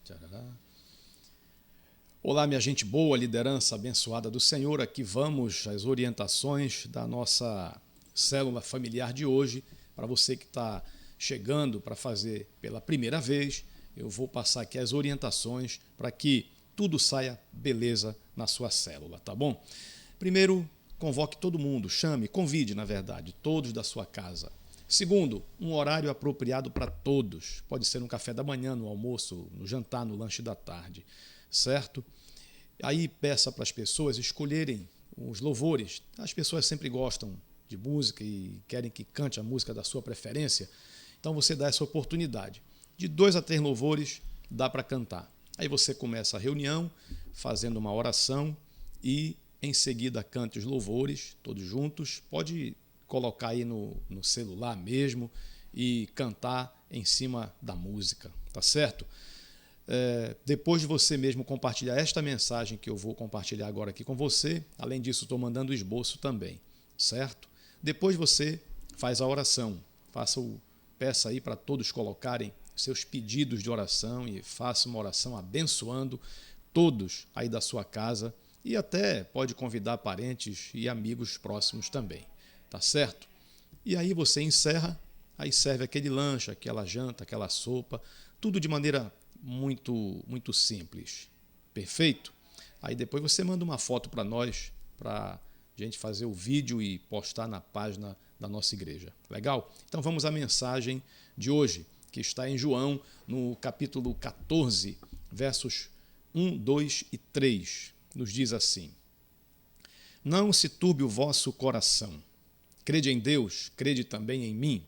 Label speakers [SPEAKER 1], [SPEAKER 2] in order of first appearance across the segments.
[SPEAKER 1] Tcharará. Olá, minha gente boa, liderança abençoada do Senhor. Aqui vamos às orientações da nossa célula familiar de hoje. Para você que está chegando para fazer pela primeira vez, eu vou passar aqui as orientações para que tudo saia beleza na sua célula, tá bom? Primeiro, convoque todo mundo, chame, convide, na verdade, todos da sua casa. Segundo, um horário apropriado para todos. Pode ser no café da manhã, no almoço, no jantar, no lanche da tarde, certo? Aí peça para as pessoas escolherem os louvores. As pessoas sempre gostam de música e querem que cante a música da sua preferência. Então você dá essa oportunidade. De 2 a 3 louvores dá para cantar. Aí você começa a reunião fazendo uma oração e em seguida cante os louvores, todos juntos. Pode colocar aí no celular mesmo e cantar em cima da música, tá certo? Depois de você mesmo compartilhar esta mensagem que eu vou compartilhar agora aqui com você, além disso estou mandando o esboço também, certo? Depois você faz a oração, peça aí para todos colocarem seus pedidos de oração e faça uma oração abençoando todos aí da sua casa e até pode convidar parentes e amigos próximos também, tá certo? E aí você encerra, aí serve aquele lanche, aquela janta, aquela sopa, tudo de maneira muito simples, perfeito? Aí depois você manda uma foto para nós, para a gente fazer o vídeo e postar na página da nossa igreja, legal? Então vamos à mensagem de hoje, que está em João, no capítulo 14, versos 1, 2 e 3, nos diz assim: Não se turbe o vosso coração. Crede em Deus, crede também em mim.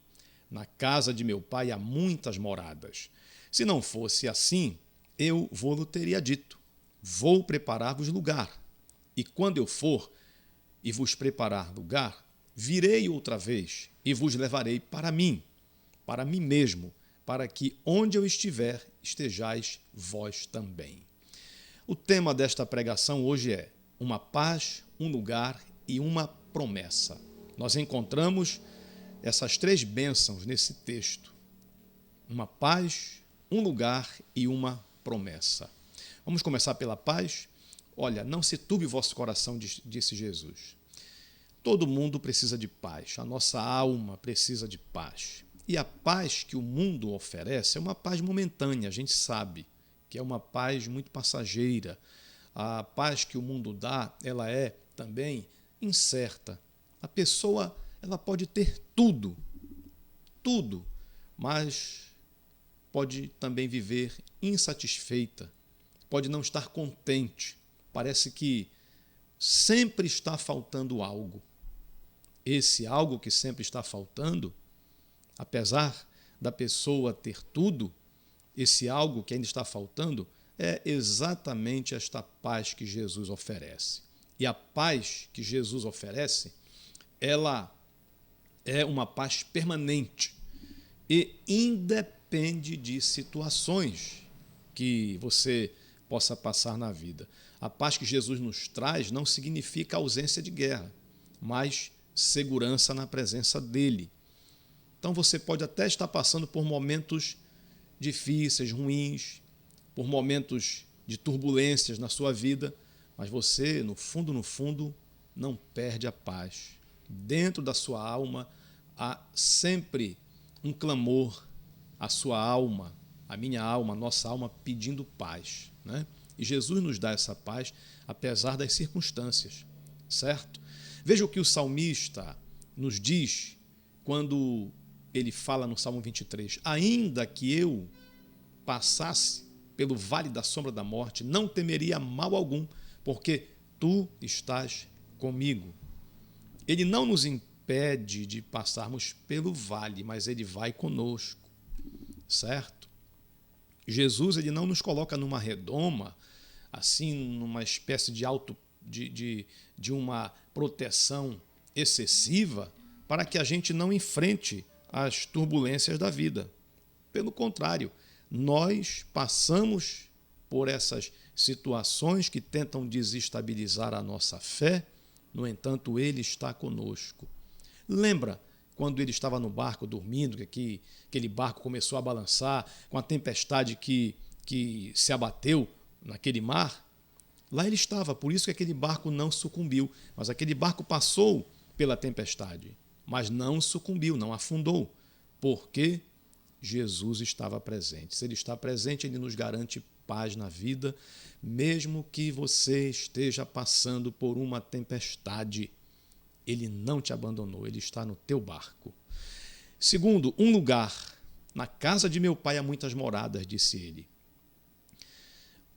[SPEAKER 1] Na casa de meu pai há muitas moradas. Se não fosse assim, eu vou-lo teria dito. Vou preparar-vos lugar. E quando eu for e vos preparar lugar, virei outra vez e vos levarei para mim mesmo, para que onde eu estiver, estejais vós também. O tema desta pregação hoje é uma paz, um lugar e uma promessa. Nós encontramos essas 3 bênçãos nesse texto. Uma paz, um lugar e uma promessa. Vamos começar pela paz? Olha, não se turbe o vosso coração, disse Jesus. Todo mundo precisa de paz, a nossa alma precisa de paz. E a paz que o mundo oferece é uma paz momentânea, a gente sabe que é uma paz muito passageira. A paz que o mundo dá, ela é também incerta. A pessoa, ela pode ter tudo, mas pode também viver insatisfeita, pode não estar contente. Parece que sempre está faltando algo. Esse algo que sempre está faltando, apesar da pessoa ter tudo, esse algo que ainda está faltando é exatamente esta paz que Jesus oferece. E a paz que Jesus oferece, ela é uma paz permanente e independe de situações que você possa passar na vida. A paz que Jesus nos traz não significa ausência de guerra, mas segurança na presença dele. Então você pode até estar passando por momentos difíceis, ruins, por momentos de turbulências na sua vida, mas você, no fundo, não perde a paz. Dentro da sua alma há sempre um clamor, a sua alma, a minha alma, a nossa alma pedindo paz, né? E Jesus nos dá essa paz apesar das circunstâncias, certo? Veja o que o salmista nos diz quando ele fala no Salmo 23: ainda que eu passasse pelo vale da sombra da morte, não temeria mal algum, porque tu estás comigo. Ele não nos impede de passarmos pelo vale, mas ele vai conosco, certo? Jesus, ele não nos coloca numa redoma, assim, numa espécie de uma proteção excessiva para que a gente não enfrente as turbulências da vida. Pelo contrário, nós passamos por essas situações que tentam desestabilizar a nossa fé, no entanto, ele está conosco. Lembra quando ele estava no barco dormindo, que aquele barco começou a balançar, com a tempestade que que se abateu naquele mar, lá ele estava, por isso que aquele barco não sucumbiu. Mas aquele barco passou pela tempestade, mas não sucumbiu, não afundou, porque Jesus estava presente. Se ele está presente, ele nos garante paz na vida, mesmo que você esteja passando por uma tempestade. Ele não te abandonou, ele está no teu barco. Segundo, um lugar. Na casa de meu pai há muitas moradas, disse ele.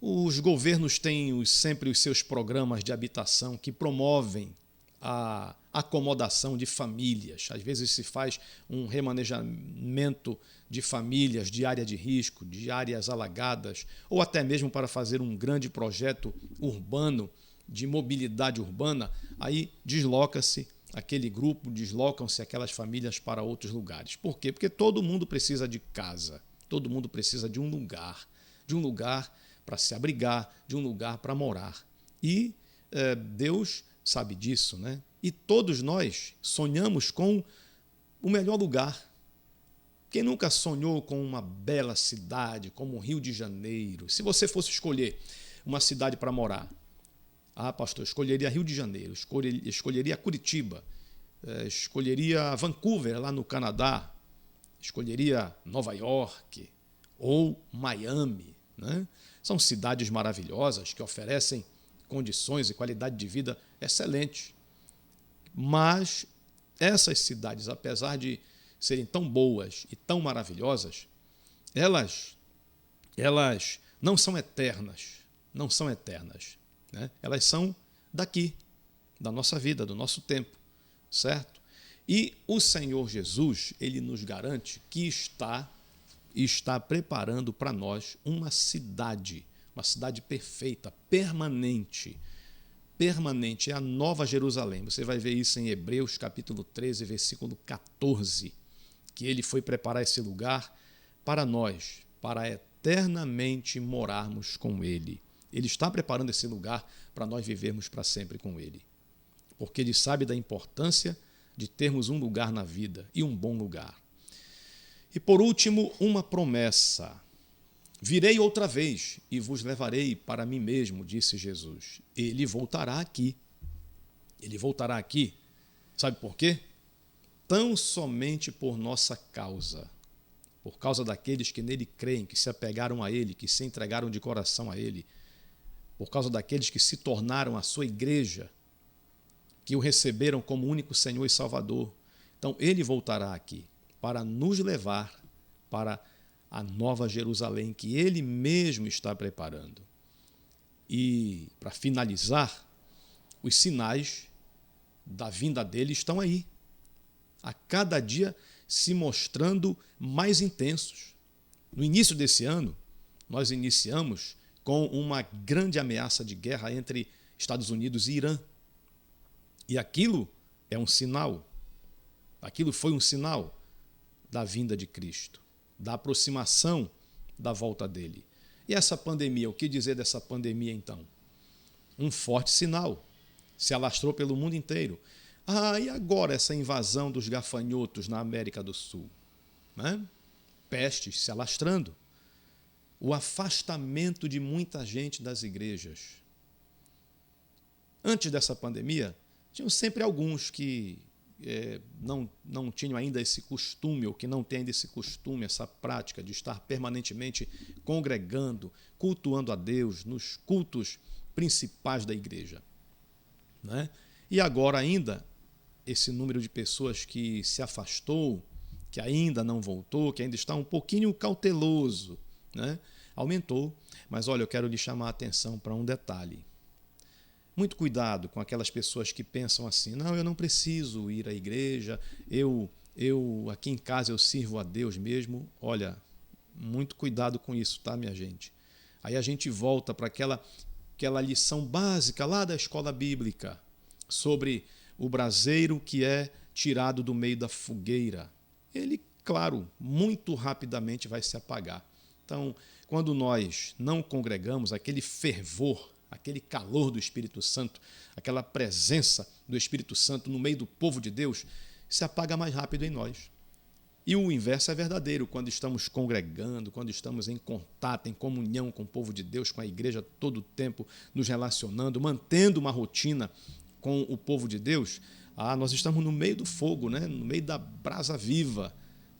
[SPEAKER 1] Os governos têm sempre os seus programas de habitação que promovem a acomodação de famílias. Às vezes se faz um remanejamento de famílias, de área de risco, de áreas alagadas, ou até mesmo para fazer um grande projeto urbano, de mobilidade urbana, aí desloca-se aquele grupo, deslocam-se aquelas famílias para outros lugares. Por quê? Porque todo mundo precisa de casa, todo mundo precisa de um lugar para se abrigar, de um lugar para morar. E Deus sabe disso, né? E todos nós sonhamos com o melhor lugar. Quem nunca sonhou com uma bela cidade, como o Rio de Janeiro? Se você fosse escolher uma cidade para morar, pastor, escolheria Rio de Janeiro, escolheria Curitiba, escolheria Vancouver, lá no Canadá, escolheria Nova York ou Miami, né? São cidades maravilhosas que oferecem condições e qualidade de vida excelentes. Mas essas cidades, apesar de serem tão boas e tão maravilhosas, elas não são eternas, né? Elas são daqui, da nossa vida, do nosso tempo, certo? E o Senhor Jesus, ele nos garante que está preparando para nós uma cidade perfeita, permanente, é a Nova Jerusalém. Você vai ver isso em Hebreus capítulo 13, versículo 14, que ele foi preparar esse lugar para nós, para eternamente morarmos com ele. Ele está preparando esse lugar para nós vivermos para sempre com ele, porque ele sabe da importância de termos um lugar na vida, e um bom lugar. E por último, uma promessa. Virei outra vez e vos levarei para mim mesmo, disse Jesus. Ele voltará aqui. Ele voltará aqui. Sabe por quê? Tão somente por nossa causa. Por causa daqueles que nele creem, que se apegaram a ele, que se entregaram de coração a ele. Por causa daqueles que se tornaram a sua igreja, que o receberam como único Senhor e Salvador. Então, ele voltará aqui para nos levar para a Nova Jerusalém que ele mesmo está preparando. E, para finalizar, os sinais da vinda dele estão aí, a cada dia se mostrando mais intensos. No início desse ano, nós iniciamos com uma grande ameaça de guerra entre Estados Unidos e Irã. E aquilo é um sinal, aquilo foi um sinal da vinda de Cristo, da aproximação da volta dele. E essa pandemia, o que dizer dessa pandemia então? Um forte sinal, se alastrou pelo mundo inteiro. E agora essa invasão dos gafanhotos na América do Sul? Né? Pestes se alastrando. O afastamento de muita gente das igrejas. Antes dessa pandemia, tinham sempre alguns que não tinham ainda esse costume, ou que não têm ainda esse costume, essa prática de estar permanentemente congregando, cultuando a Deus nos cultos principais da igreja. Né? E agora ainda, esse número de pessoas que se afastou, que ainda não voltou, que ainda está um pouquinho cauteloso, né? Aumentou. Mas olha, eu quero lhe chamar a atenção para um detalhe. Muito cuidado com aquelas pessoas que pensam assim, não, eu não preciso ir à igreja, eu aqui em casa eu sirvo a Deus mesmo. Olha, muito cuidado com isso, tá, minha gente? Aí a gente volta para aquela lição básica lá da escola bíblica, sobre o braseiro que é tirado do meio da fogueira. Ele, claro, muito rapidamente vai se apagar. Então, quando nós não congregamos, aquele fervor, aquele calor do Espírito Santo, aquela presença do Espírito Santo no meio do povo de Deus, se apaga mais rápido em nós. E o inverso é verdadeiro, quando estamos congregando, quando estamos em contato, em comunhão com o povo de Deus, com a igreja todo o tempo, nos relacionando, mantendo uma rotina com o povo de Deus, nós estamos no meio do fogo, né? No meio da brasa viva,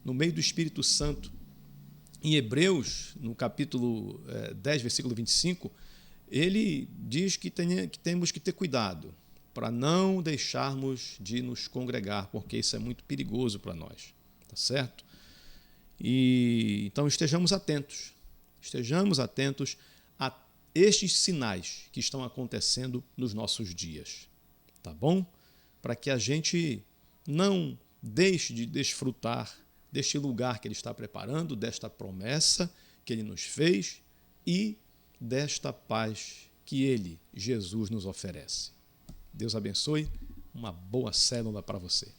[SPEAKER 1] no meio do Espírito Santo. Em Hebreus, no capítulo 10, versículo 25, ele diz que temos que ter cuidado para não deixarmos de nos congregar, porque isso é muito perigoso para nós, tá certo? E então estejamos atentos a estes sinais que estão acontecendo nos nossos dias, tá bom? Para que a gente não deixe de desfrutar deste lugar que Ele está preparando, desta promessa que Ele nos fez e desta paz que Ele, Jesus, nos oferece. Deus abençoe, uma boa célula para você.